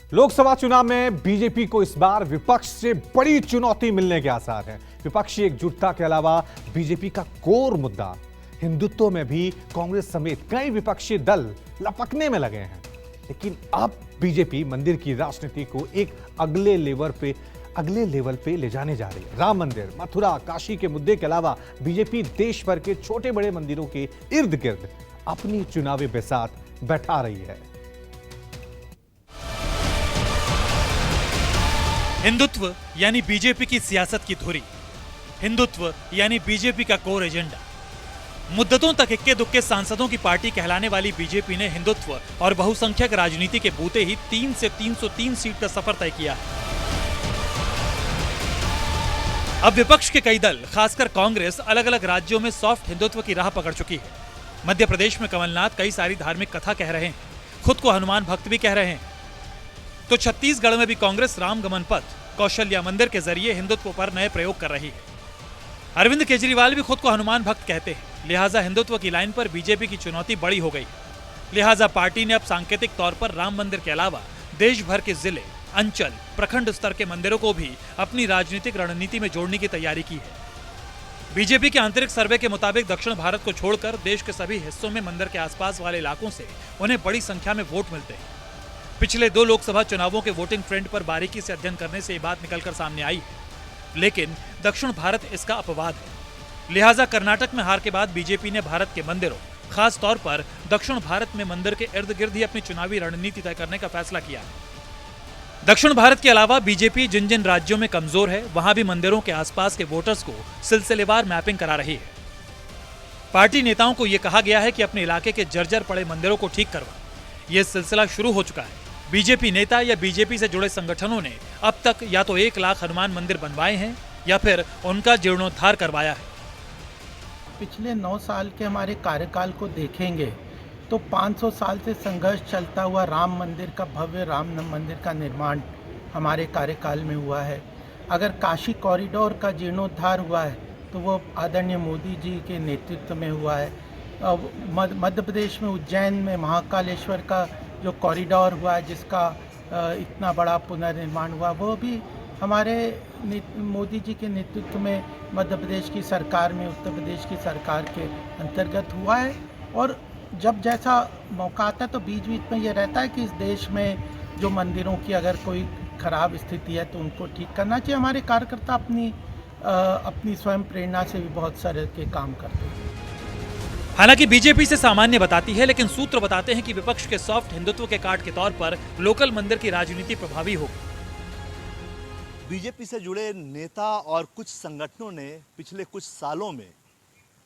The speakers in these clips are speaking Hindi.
लोकसभा चुनाव में बीजेपी को इस बार विपक्ष से बड़ी चुनौती मिलने के आसार हैं। विपक्षी एकजुटता के अलावा बीजेपी का कोर मुद्दा हिंदुत्व में भी कांग्रेस समेत कई विपक्षी दल लपकने में लगे हैं। लेकिन अब बीजेपी मंदिर की राजनीति को एक अगले लेवल पे ले जाने जा रही है। राम मंदिर, मथुरा, काशी के मुद्दे के अलावा बीजेपी देश भर के छोटे बड़े मंदिरों के इर्द गिर्द अपनी चुनावी बिसात बैठा रही है। हिंदुत्व यानी बीजेपी की सियासत की धुरी, हिंदुत्व यानी बीजेपी का कोर एजेंडा। मुद्दतों तक इक्के दुक्के सांसदों की पार्टी कहलाने वाली बीजेपी ने हिंदुत्व और बहुसंख्यक राजनीति के बूते ही 3 से 303 सीट का सफर तय किया है। अब विपक्ष के कई दल, खासकर कांग्रेस, अलग अलग राज्यों में सॉफ्ट हिंदुत्व की राह पकड़ चुकी है। मध्य प्रदेश में कमलनाथ कई सारी धार्मिक कथा कह रहे हैं, खुद को हनुमान भक्त भी कह रहे हैं। तो छत्तीसगढ़ में भी कांग्रेस राम गमन पथ, कौशल्या मंदिर के जरिए हिंदुत्व पर नए प्रयोग कर रही है। अरविंद केजरीवाल भी खुद को हनुमान भक्त कहते हैं, लिहाजा हिंदुत्व की लाइन पर बीजेपी की चुनौती बड़ी हो गई। लिहाजा पार्टी ने अब सांकेतिक तौर पर राम मंदिर के अलावा देश भर के जिले, अंचल, प्रखंड स्तर के मंदिरों को भी अपनी राजनीतिक रणनीति में जोड़ने की तैयारी की है। बीजेपी के आंतरिक सर्वे के मुताबिक दक्षिण भारत को छोड़कर देश के सभी हिस्सों में मंदिर के आसपास वाले इलाकों से उन्हें बड़ी संख्या में वोट मिलते हैं। पिछले 2 लोकसभा चुनावों के वोटिंग ट्रेंड पर बारीकी से अध्ययन करने से ये बात निकलकर सामने आई है। लेकिन दक्षिण भारत इसका अपवाद है। लिहाजा कर्नाटक में हार के बाद बीजेपी ने भारत के मंदिरों, खास तौर पर दक्षिण भारत में मंदिर के इर्द गिर्द ही अपनी चुनावी रणनीति तय करने का फैसला किया है। दक्षिण भारत के अलावा बीजेपी जिन जिन राज्यों में कमजोर है, वहां भी मंदिरों के आसपास के वोटर्स को सिलसिलेवार मैपिंग करा रही है। पार्टी नेताओं को यह कहा गया है कि अपने इलाके के जर्जर पड़े मंदिरों को ठीक करवाएं। यह सिलसिला शुरू हो चुका है। बीजेपी नेता या बीजेपी से जुड़े संगठनों ने अब तक या तो 1 लाख हनुमान मंदिर बनवाए हैं या फिर उनका जीर्णोद्धार करवाया है। पिछले 9 साल के हमारे कार्यकाल को देखेंगे तो 500 साल से संघर्ष चलता हुआ राम मंदिर का, भव्य राम मंदिर का निर्माण हमारे कार्यकाल में हुआ है। अगर काशी कॉरिडोर का जीर्णोद्धार हुआ है तो वो आदरणीय मोदी जी के नेतृत्व में हुआ है। मध्य प्रदेश में उज्जैन में महाकालेश्वर का जो कॉरिडोर हुआ है, जिसका इतना बड़ा पुनर्निर्माण हुआ, वो भी हमारे मोदी जी के नेतृत्व में मध्य प्रदेश की सरकार में, उत्तर प्रदेश की सरकार के अंतर्गत हुआ है। और जब जैसा मौका आता है तो बीच बीच में ये रहता है कि इस देश में जो मंदिरों की अगर कोई खराब स्थिति है तो उनको ठीक करना चाहिए। हमारे कार्यकर्ता अपनी स्वयं प्रेरणा से भी बहुत सारे के काम करते हैं। हालांकि बीजेपी से सामान्य बताती है, लेकिन सूत्र बताते हैं कि विपक्ष के सॉफ्ट हिंदुत्व के कार्ड के तौर पर लोकल मंदिर की राजनीति प्रभावी होगी। बीजेपी से जुड़े नेता और कुछ संगठनों ने पिछले कुछ सालों में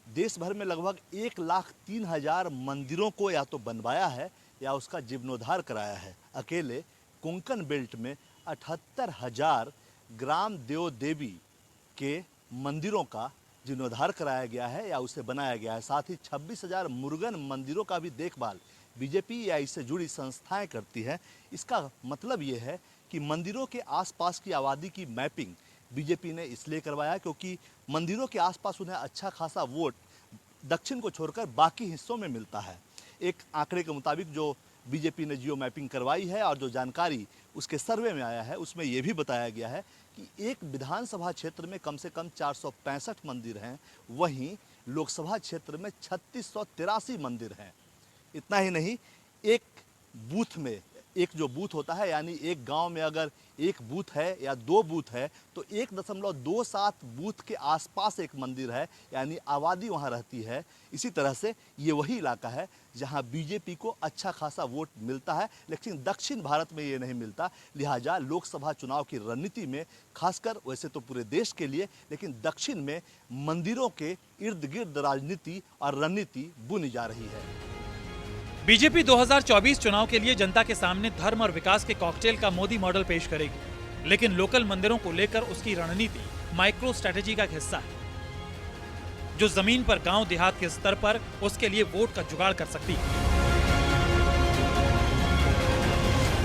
देश भर में लगभग 1,03,000 मंदिरों को या तो बनवाया है या उसका जीर्णोद्धार कराया है। अकेले कोंकण बेल्ट में 78,000 ग्राम देव देवी के मंदिरों का जीर्णोद्धार कराया गया है या उसे बनाया गया है। साथ ही 26,000 मुरुगन मंदिरों का भी देखभाल बीजेपी या इससे जुड़ी संस्थाएं करती हैं। इसका मतलब ये है कि मंदिरों के आसपास की आबादी की मैपिंग बीजेपी ने इसलिए करवाया क्योंकि मंदिरों के आसपास उन्हें अच्छा खासा वोट दक्षिण को छोड़कर बाकी हिस्सों में मिलता है। एक आंकड़े के मुताबिक जो बीजेपी ने जियो मैपिंग करवाई है और जो जानकारी उसके सर्वे में आया है, उसमें यह भी बताया गया है कि एक विधानसभा क्षेत्र में कम से कम 465 मंदिर हैं, वहीं लोकसभा क्षेत्र में 3683 मंदिर हैं। इतना ही नहीं, एक बूथ में एक जो बूथ होता है, यानी एक गांव में अगर एक बूथ है या 2 बूथ है तो 1.27 बूथ के आसपास एक मंदिर है, यानी आबादी वहां रहती है। इसी तरह से ये वही इलाका है जहां बीजेपी को अच्छा खासा वोट मिलता है, लेकिन दक्षिण भारत में ये नहीं मिलता। लिहाजा लोकसभा चुनाव की रणनीति में, खासकर वैसे तो पूरे देश के लिए, लेकिन दक्षिण में मंदिरों के इर्द गिर्द राजनीति और रणनीति बुनी जा रही है। बीजेपी 2024 चुनाव के लिए जनता के सामने धर्म और विकास के कॉकटेल का मोदी मॉडल पेश करेगी, लेकिन लोकल मंदिरों को लेकर उसकी रणनीति माइक्रो स्ट्रेटेजी का हिस्सा है, जो जमीन पर गांव देहात के स्तर पर उसके लिए वोट का जुगाड़ कर सकती है।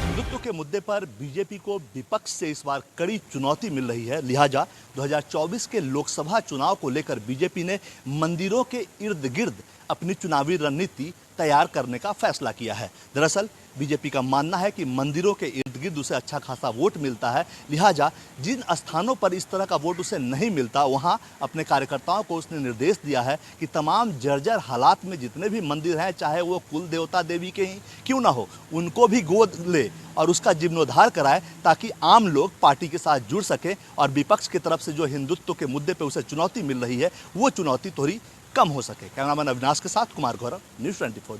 हिंदुत्व के मुद्दे पर बीजेपी को विपक्ष से इस बार कड़ी चुनौती मिल रही है। लिहाजा 2024 के लोकसभा चुनाव को लेकर बीजेपी ने मंदिरों के इर्द गिर्द अपनी चुनावी रणनीति तैयार करने का फैसला किया है। दरअसल बीजेपी का मानना है कि मंदिरों के इर्द गिर्द उसे अच्छा खासा वोट मिलता है, लिहाजा जिन स्थानों पर इस तरह का वोट उसे नहीं मिलता वहां अपने कार्यकर्ताओं को उसने निर्देश दिया है कि तमाम जर्जर हालात में जितने भी मंदिर हैं, चाहे वो कुल देवता देवी के ही क्यों ना हो, उनको भी गोद ले और उसका जीर्णोद्धार कराए, ताकि आम लोग पार्टी के साथ जुड़ सके और विपक्ष की तरफ से जो हिंदुत्व के मुद्दे पर उसे चुनौती मिल रही है वो चुनौती थोड़ी कम हो सके। कैमरामैन अविनाश के साथ कुमार गौरव, न्यूज़ 24।